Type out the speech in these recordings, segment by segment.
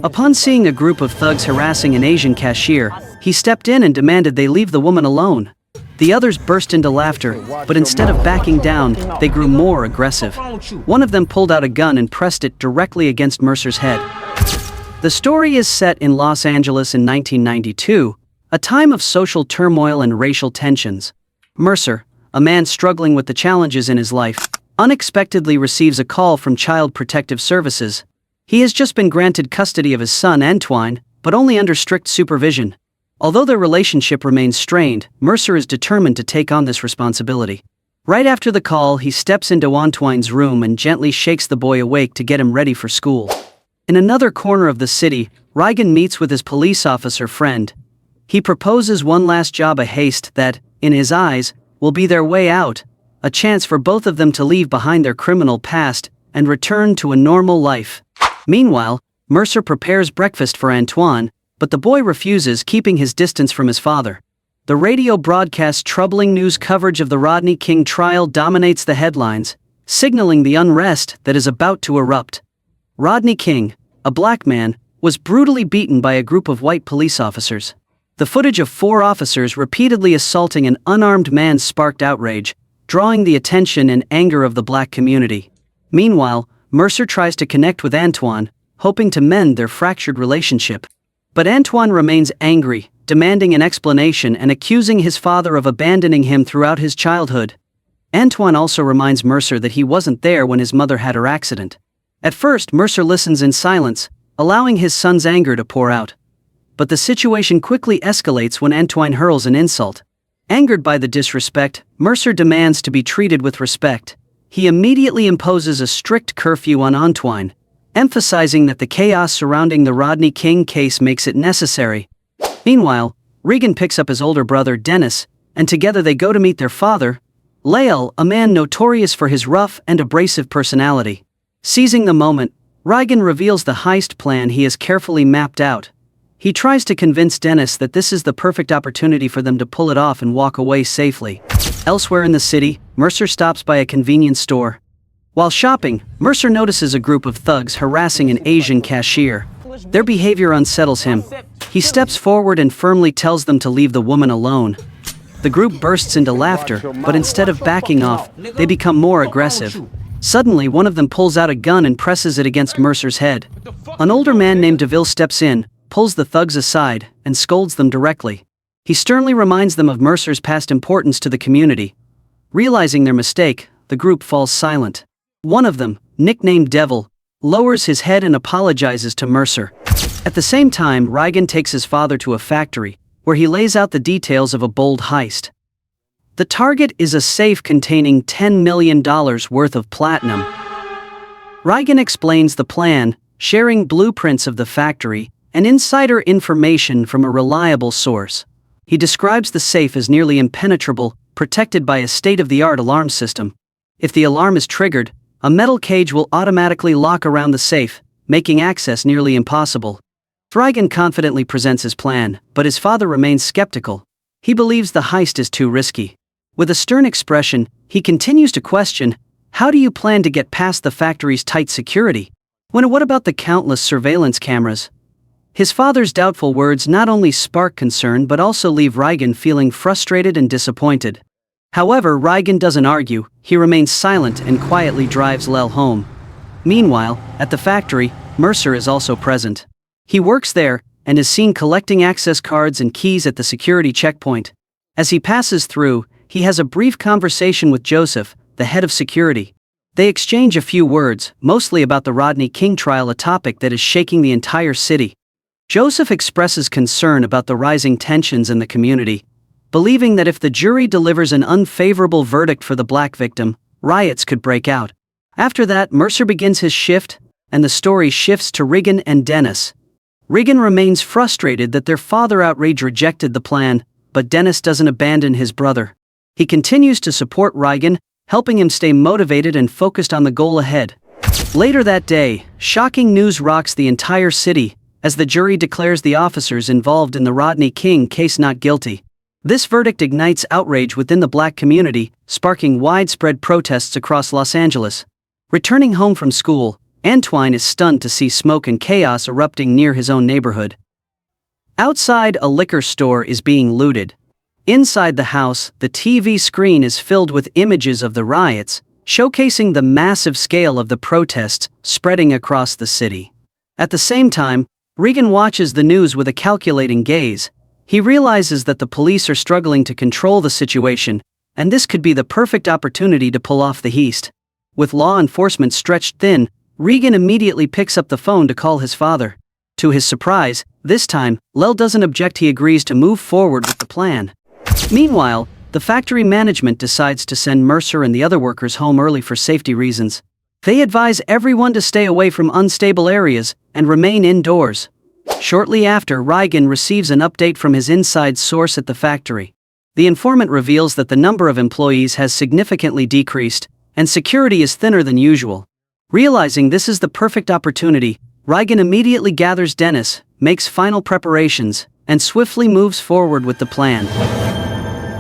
Upon seeing a group of thugs harassing an Asian cashier, he stepped in and demanded they leave the woman alone. The others burst into laughter, but instead of backing down, they grew more aggressive. One of them pulled out a gun and pressed it directly against Mercer's head. The story is set in Los Angeles in 1992, a time of social turmoil and racial tensions. Mercer, a man struggling with the challenges in his life, unexpectedly receives a call from Child Protective Services. He has just been granted custody of his son Antoine, but only under strict supervision. Although their relationship remains strained, Mercer is determined to take on this responsibility. Right after the call, he steps into Antoine's room and gently shakes the boy awake to get him ready for school. In another corner of the city, Reagan meets with his police officer friend. He proposes one last job, a heist that, in his eyes, will be their way out, a chance for both of them to leave behind their criminal past and return to a normal life. Meanwhile, Mercer prepares breakfast for Antoine, but the boy refuses, keeping his distance from his father. The radio broadcast's troubling news coverage of the Rodney King trial dominates the headlines, signaling the unrest that is about to erupt. Rodney King, a black man, was brutally beaten by a group of white police officers. The footage of 4 officers repeatedly assaulting an unarmed man sparked outrage, drawing the attention and anger of the black community. Meanwhile, Mercer tries to connect with Antoine, hoping to mend their fractured relationship. But Antoine remains angry, demanding an explanation and accusing his father of abandoning him throughout his childhood. Antoine also reminds Mercer that he wasn't there when his mother had her accident. At first, Mercer listens in silence, allowing his son's anger to pour out. But the situation quickly escalates when Antoine hurls an insult. Angered by the disrespect, Mercer demands to be treated with respect. He immediately imposes a strict curfew on Antoine, emphasizing that the chaos surrounding the Rodney King case makes it necessary. Meanwhile, Regan picks up his older brother Dennis, and together they go to meet their father, Lael, a man notorious for his rough and abrasive personality. Seizing the moment, Regan reveals the heist plan he has carefully mapped out. He tries to convince Dennis that this is the perfect opportunity for them to pull it off and walk away safely. Elsewhere in the city, Mercer stops by a convenience store. While shopping, Mercer notices a group of thugs harassing an Asian cashier. Their behavior unsettles him. He steps forward and firmly tells them to leave the woman alone. The group bursts into laughter, but instead of backing off, they become more aggressive. Suddenly, one of them pulls out a gun and presses it against Mercer's head. An older man named DeVille steps in, pulls the thugs aside, and scolds them directly. He sternly reminds them of Mercer's past importance to the community. Realizing their mistake, the group falls silent. One of them, nicknamed Devil, lowers his head and apologizes to Mercer. At the same time, Regan takes his father to a factory, where he lays out the details of a bold heist. The target is a safe containing $10 million worth of platinum. Regan explains the plan, sharing blueprints of the factory and insider information from a reliable source. He describes the safe as nearly impenetrable, protected by a state-of-the-art alarm system. If the alarm is triggered, a metal cage will automatically lock around the safe, making access nearly impossible. Regan confidently presents his plan, but his father remains skeptical. He believes the heist is too risky. With a stern expression, he continues to question, "How do you plan to get past the factory's tight security? What about the countless surveillance cameras?" His father's doubtful words not only spark concern but also leave Regan feeling frustrated and disappointed. However, Regan doesn't argue, he remains silent and quietly drives Lel home. Meanwhile, at the factory, Mercer is also present. He works there, and is seen collecting access cards and keys at the security checkpoint. As he passes through, he has a brief conversation with Joseph, the head of security. They exchange a few words, mostly about the Rodney King trial, a topic that is shaking the entire city. Joseph expresses concern about the rising tensions in the community, believing that if the jury delivers an unfavorable verdict for the black victim, riots could break out. After that, Mercer begins his shift, and the story shifts to Regan and Dennis. Regan remains frustrated that their father outright rejected the plan, but Dennis doesn't abandon his brother. He continues to support Regan, helping him stay motivated and focused on the goal ahead. Later that day, shocking news rocks the entire city, as the jury declares the officers involved in the Rodney King case not guilty. This verdict ignites outrage within the black community, sparking widespread protests across Los Angeles. Returning home from school, Antoine is stunned to see smoke and chaos erupting near his own neighborhood. Outside, a liquor store is being looted. Inside the house, the TV screen is filled with images of the riots, showcasing the massive scale of the protests spreading across the city. At the same time, Regan watches the news with a calculating gaze. He realizes that the police are struggling to control the situation, and this could be the perfect opportunity to pull off the heist. With law enforcement stretched thin, Regan immediately picks up the phone to call his father. To his surprise, this time, Lel doesn't object. He agrees to move forward with the plan. Meanwhile, the factory management decides to send Mercer and the other workers home early for safety reasons. They advise everyone to stay away from unstable areas and remain indoors. Shortly after, Regan receives an update from his inside source at the factory. The informant reveals that the number of employees has significantly decreased, and security is thinner than usual. Realizing this is the perfect opportunity, Regan immediately gathers Dennis, makes final preparations, and swiftly moves forward with the plan.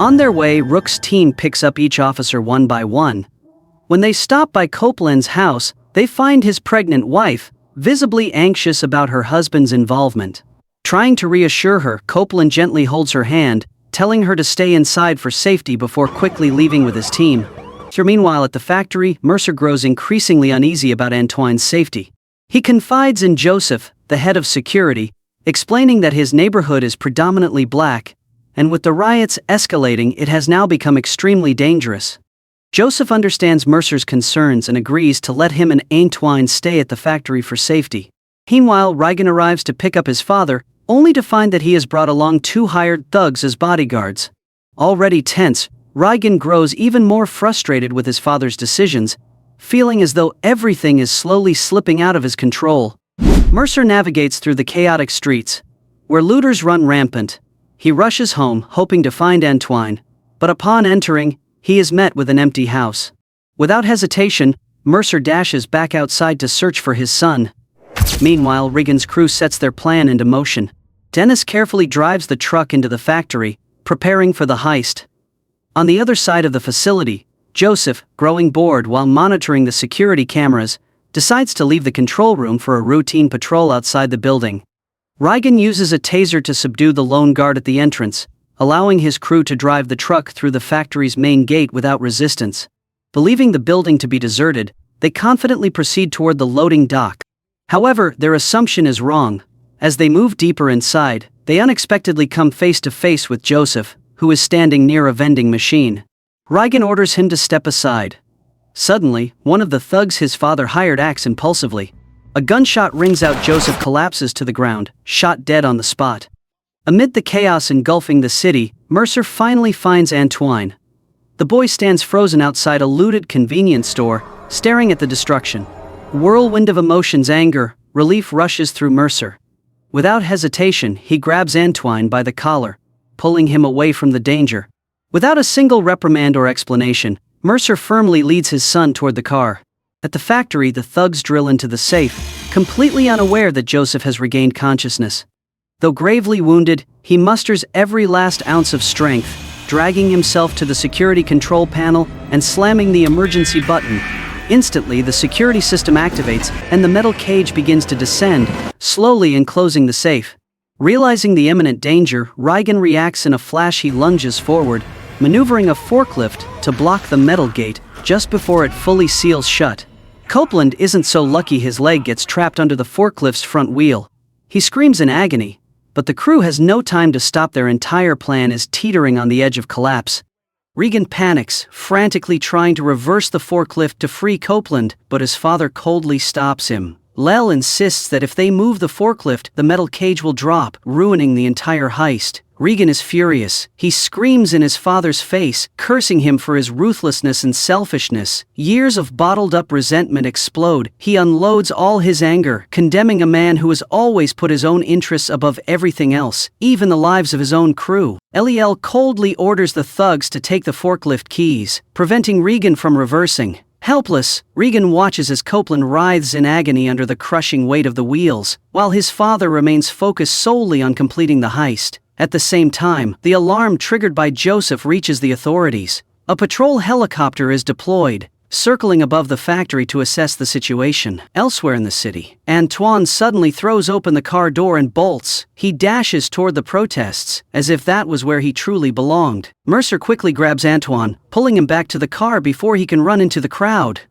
On their way, Rook's team picks up each officer one by one. When they stop by Copeland's house, they find his pregnant wife, visibly anxious about her husband's involvement. Trying to reassure her, Copeland gently holds her hand, telling her to stay inside for safety before quickly leaving with his team. Meanwhile, at the factory, Mercer grows increasingly uneasy about Antoine's safety. He confides in Joseph, the head of security, explaining that his neighborhood is predominantly black, and with the riots escalating, it has now become extremely dangerous. Joseph understands Mercer's concerns and agrees to let him and Antoine stay at the factory for safety. Meanwhile, Regan arrives to pick up his father, only to find that he has brought along 2 hired thugs as bodyguards. Already tense, Regan grows even more frustrated with his father's decisions, feeling as though everything is slowly slipping out of his control. Mercer navigates through the chaotic streets, where looters run rampant. He rushes home, hoping to find Antoine, but upon entering, he is met with an empty house. Without hesitation, Mercer dashes back outside to search for his son. Meanwhile, Regan's crew sets their plan into motion. Dennis carefully drives the truck into the factory, preparing for the heist. On the other side of the facility, Joseph, growing bored while monitoring the security cameras, decides to leave the control room for a routine patrol outside the building. Regan uses a taser to subdue the lone guard at the entrance, allowing his crew to drive the truck through the factory's main gate without resistance. Believing the building to be deserted, they confidently proceed toward the loading dock. However, their assumption is wrong. As they move deeper inside, they unexpectedly come face to face with Joseph, who is standing near a vending machine. Regan orders him to step aside. Suddenly, one of the thugs his father hired acts impulsively. A gunshot rings out. Joseph collapses to the ground, shot dead on the spot. Amid the chaos engulfing the city, Mercer finally finds Antoine. The boy stands frozen outside a looted convenience store, staring at the destruction. A whirlwind of emotions, anger, relief rushes through Mercer. Without hesitation, he grabs Antoine by the collar, pulling him away from the danger. Without a single reprimand or explanation, Mercer firmly leads his son toward the car. At the factory, the thugs drill into the safe, completely unaware that Joseph has regained consciousness. Though gravely wounded, he musters every last ounce of strength, dragging himself to the security control panel and slamming the emergency button. Instantly, the security system activates and the metal cage begins to descend, slowly enclosing the safe. Realizing the imminent danger, Regan reacts in a flash. He lunges forward, maneuvering a forklift to block the metal gate just before it fully seals shut. Copeland isn't so lucky. His leg gets trapped under the forklift's front wheel. He screams in agony, but the crew has no time to stop. Their entire plan is teetering on the edge of collapse. Regan panics, frantically trying to reverse the forklift to free Copeland, but his father coldly stops him. Lel insists that if they move the forklift, the metal cage will drop, ruining the entire heist. Regan is furious. He screams in his father's face, cursing him for his ruthlessness and selfishness. Years of bottled-up resentment explode. He unloads all his anger, condemning a man who has always put his own interests above everything else, even the lives of his own crew. Lel coldly orders the thugs to take the forklift keys, preventing Regan from reversing. Helpless, Regan watches as Copeland writhes in agony under the crushing weight of the wheels, while his father remains focused solely on completing the heist. At the same time, the alarm triggered by Joseph reaches the authorities. A patrol helicopter is deployed, circling above the factory to assess the situation. Elsewhere in the city, Antoine suddenly throws open the car door and bolts. He dashes toward the protests, as if that was where he truly belonged. Mercer quickly grabs Antoine, pulling him back to the car before he can run into the crowd.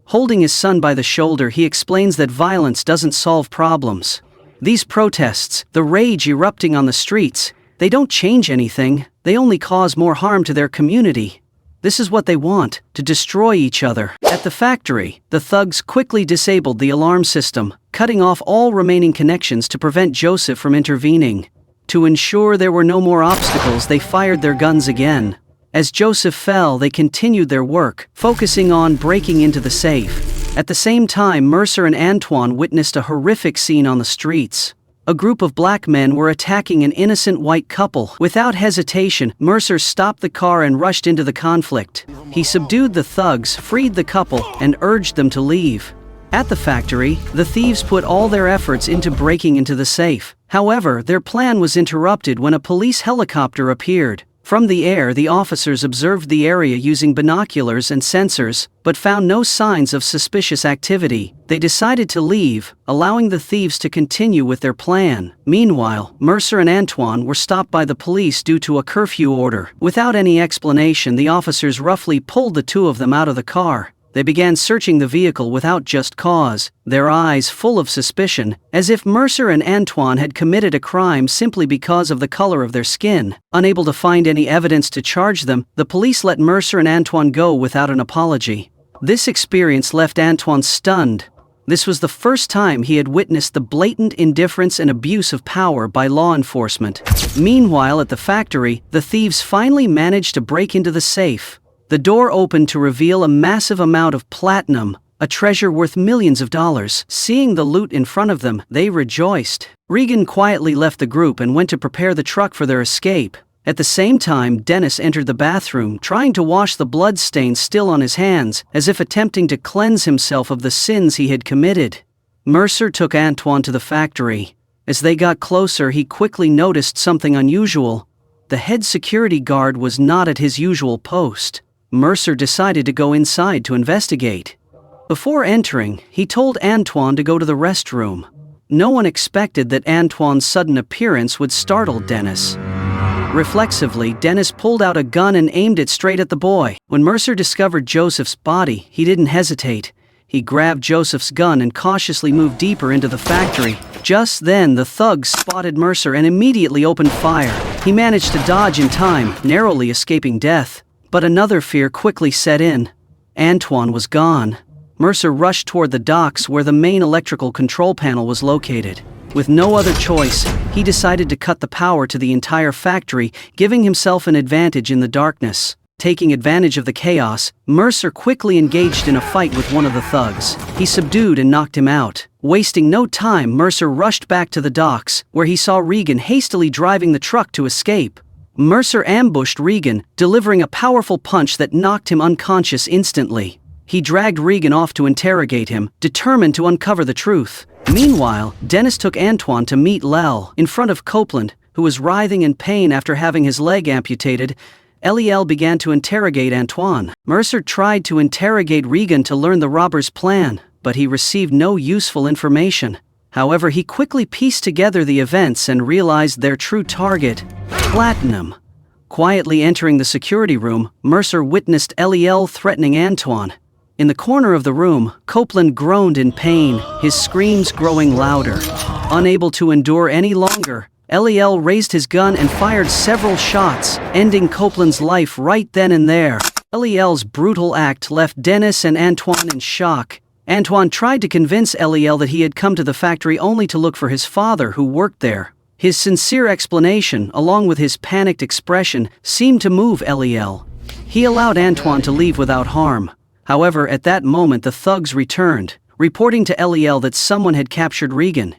Holding his son by the shoulder, he explains that violence doesn't solve problems. These protests, the rage erupting on the streets, they don't change anything, they only cause more harm to their community. This is what they want, to destroy each other. At the factory, the thugs quickly disabled the alarm system, cutting off all remaining connections to prevent Joseph from intervening. To ensure there were no more obstacles, they fired their guns again. As Joseph fell, they continued their work, focusing on breaking into the safe. At the same time, Mercer and Antoine witnessed a horrific scene on the streets. A group of black men were attacking an innocent white couple. Without hesitation, Mercer stopped the car and rushed into the conflict. He subdued the thugs, freed the couple, and urged them to leave. At the factory, the thieves put all their efforts into breaking into the safe. However, their plan was interrupted when a police helicopter appeared. From the air, the officers observed the area using binoculars and sensors, but found no signs of suspicious activity. They decided to leave, allowing the thieves to continue with their plan. Meanwhile, Mercer and Antoine were stopped by the police due to a curfew order. Without any explanation, the officers roughly pulled the two of them out of the car. They began searching the vehicle without just cause, their eyes full of suspicion, as if Mercer and Antoine had committed a crime simply because of the color of their skin. Unable to find any evidence to charge them, the police let Mercer and Antoine go without an apology. This experience left Antoine stunned. This was the first time he had witnessed the blatant indifference and abuse of power by law enforcement. Meanwhile, at the factory, the thieves finally managed to break into the safe. The door opened to reveal a massive amount of platinum, a treasure worth millions of dollars. Seeing the loot in front of them, they rejoiced. Regan quietly left the group and went to prepare the truck for their escape. At the same time, Dennis entered the bathroom, trying to wash the blood stains still on his hands, as if attempting to cleanse himself of the sins he had committed. Mercer took Antoine to the factory. As they got closer, he quickly noticed something unusual. The head security guard was not at his usual post. Mercer decided to go inside to investigate. Before entering, he told Antoine to go to the restroom. No one expected that Antoine's sudden appearance would startle Dennis. Reflexively, Dennis pulled out a gun and aimed it straight at the boy. When Mercer discovered Joseph's body, he didn't hesitate. He grabbed Joseph's gun and cautiously moved deeper into the factory. Just then, the thugs spotted Mercer and immediately opened fire. He managed to dodge in time, narrowly escaping death. But another fear quickly set in. Antoine was gone. Mercer rushed toward the docks where the main electrical control panel was located. With no other choice, he decided to cut the power to the entire factory, giving himself an advantage in the darkness. Taking advantage of the chaos, Mercer quickly engaged in a fight with one of the thugs. He subdued and knocked him out. Wasting no time, Mercer rushed back to the docks, where he saw Regan hastily driving the truck to escape. Mercer ambushed Regan, delivering a powerful punch that knocked him unconscious instantly. He dragged Regan off to interrogate him, determined to uncover the truth. Meanwhile, Dennis took Antoine to meet Lel. In front of Copeland, who was writhing in pain after having his leg amputated, Lel began to interrogate Antoine. Mercer tried to interrogate Regan to learn the robber's plan, but he received no useful information. However, he quickly pieced together the events and realized their true target: platinum. Quietly entering the security room, Mercer witnessed Lel threatening Antoine. In the corner of the room, Copeland groaned in pain, his screams growing louder. Unable to endure any longer, Lel raised his gun and fired several shots, ending Copeland's life right then and there. Lel's brutal act left Dennis and Antoine in shock. Antoine tried to convince Lel that he had come to the factory only to look for his father, who worked there. His sincere explanation, along with his panicked expression, seemed to move Lel. He allowed Antoine to leave without harm. However, at that moment the thugs returned, reporting to Lel that someone had captured Regan.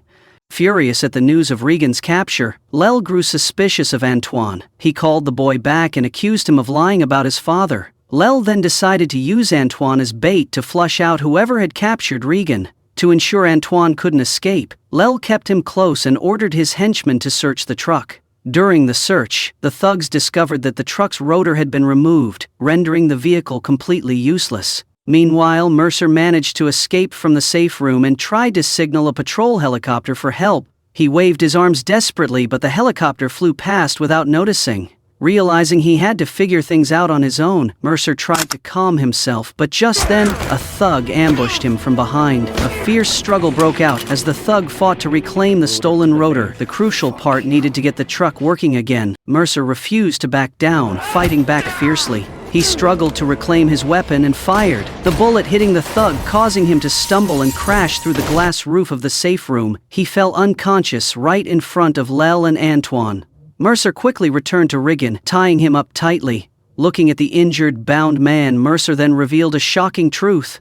Furious at the news of Regan's capture, Lel grew suspicious of Antoine. He called the boy back and accused him of lying about his father. Lel then decided to use Antoine as bait to flush out whoever had captured Regan. To ensure Antoine couldn't escape, Lel kept him close and ordered his henchmen to search the truck. During the search, the thugs discovered that the truck's rotor had been removed, rendering the vehicle completely useless. Meanwhile, Mercer managed to escape from the safe room and tried to signal a patrol helicopter for help. He waved his arms desperately, but the helicopter flew past without noticing. Realizing he had to figure things out on his own, Mercer tried to calm himself, but just then, a thug ambushed him from behind. A fierce struggle broke out as the thug fought to reclaim the stolen rotor, the crucial part needed to get the truck working again. Mercer refused to back down, fighting back fiercely. He struggled to reclaim his weapon and fired, the bullet hitting the thug, causing him to stumble and crash through the glass roof of the safe room. He fell unconscious right in front of Lel and Antoine. Mercer quickly returned to Riggin, tying him up tightly. Looking at the injured, bound man, Mercer then revealed a shocking truth.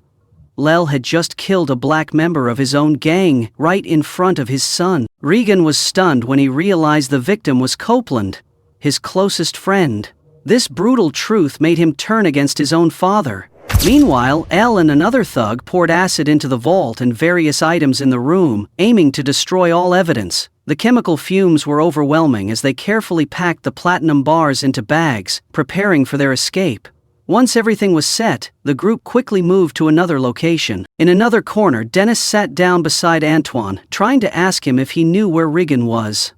Lel had just killed a black member of his own gang, right in front of his son. Regan was stunned when he realized the victim was Copeland, his closest friend. This brutal truth made him turn against his own father. Meanwhile, El and another thug poured acid into the vault and various items in the room, aiming to destroy all evidence. The chemical fumes were overwhelming as they carefully packed the platinum bars into bags, preparing for their escape. Once everything was set, the group quickly moved to another location. In another corner, Dennis sat down beside Antoine, trying to ask him if he knew where Riggin was.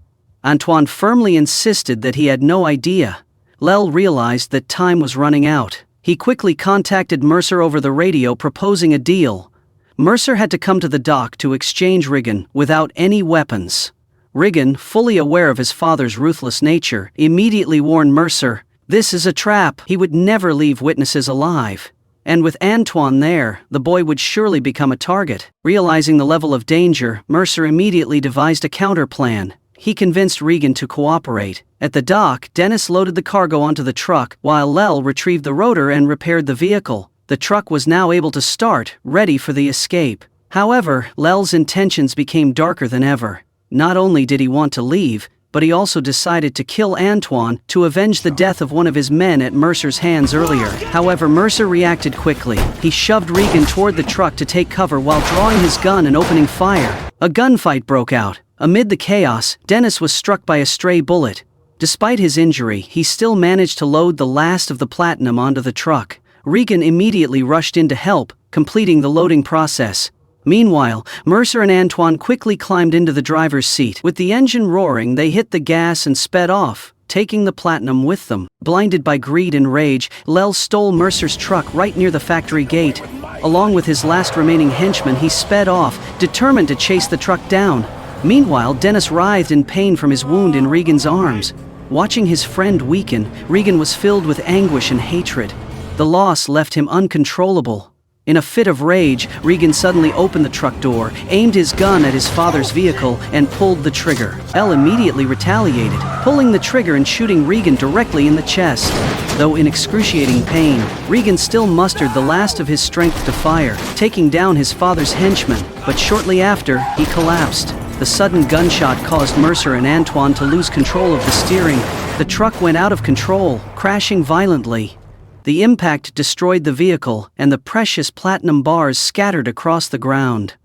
Antoine firmly insisted that he had no idea. Lel realized that time was running out. He quickly contacted Mercer over the radio, proposing a deal. Mercer had to come to the dock to exchange Riggin without any weapons. Riggin, fully aware of his father's ruthless nature, immediately warned Mercer, "This is a trap. He would never leave witnesses alive." And with Antoine there, the boy would surely become a target. Realizing the level of danger, Mercer immediately devised a counter-plan. He convinced Regan to cooperate. At the dock, Dennis loaded the cargo onto the truck, while Lel retrieved the rotor and repaired the vehicle. The truck was now able to start, ready for the escape. However, Lel's intentions became darker than ever. Not only did he want to leave, but he also decided to kill Antoine to avenge the death of one of his men at Mercer's hands earlier. However, Mercer reacted quickly. He shoved Regan toward the truck to take cover while drawing his gun and opening fire. A gunfight broke out. Amid the chaos, Dennis was struck by a stray bullet. Despite his injury, he still managed to load the last of the platinum onto the truck. Regan immediately rushed in to help, completing the loading process. Meanwhile, Mercer and Antoine quickly climbed into the driver's seat. With the engine roaring, they hit the gas and sped off, taking the platinum with them. Blinded by greed and rage, Lel stole Mercer's truck right near the factory gate. Along with his last remaining henchman, he sped off, determined to chase the truck down. Meanwhile, Dennis writhed in pain from his wound in Regan's arms. Watching his friend weaken, Regan was filled with anguish and hatred. The loss left him uncontrollable. In a fit of rage, Regan suddenly opened the truck door, aimed his gun at his father's vehicle, and pulled the trigger. El immediately retaliated, pulling the trigger and shooting Regan directly in the chest. Though in excruciating pain, Regan still mustered the last of his strength to fire, taking down his father's henchman, but shortly after, he collapsed. The sudden gunshot caused Mercer and Antoine to lose control of the steering. The truck went out of control, crashing violently. The impact destroyed the vehicle, and the precious platinum bars scattered across the ground.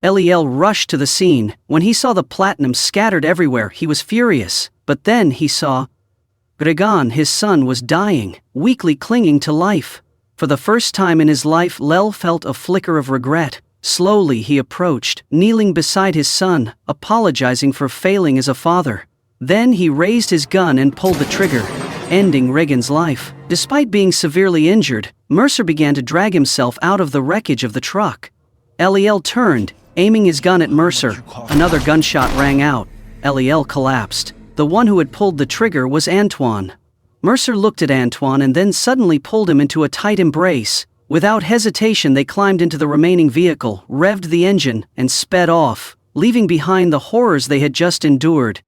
Eliel rushed to the scene. When he saw the platinum scattered everywhere, he was furious. But then he saw Gregan, his son, was dying, weakly clinging to life. For the first time in his life, Lel felt a flicker of regret. Slowly he approached, kneeling beside his son, apologizing for failing as a father. Then he raised his gun and pulled the trigger, ending Regan's life. Despite being severely injured, Mercer began to drag himself out of the wreckage of the truck. Eliel turned, aiming his gun at Mercer. Another gunshot rang out. Eliel collapsed. The one who had pulled the trigger was Antoine. Mercer looked at Antoine and then suddenly pulled him into a tight embrace. Without hesitation, they climbed into the remaining vehicle, revved the engine, and sped off, leaving behind the horrors they had just endured.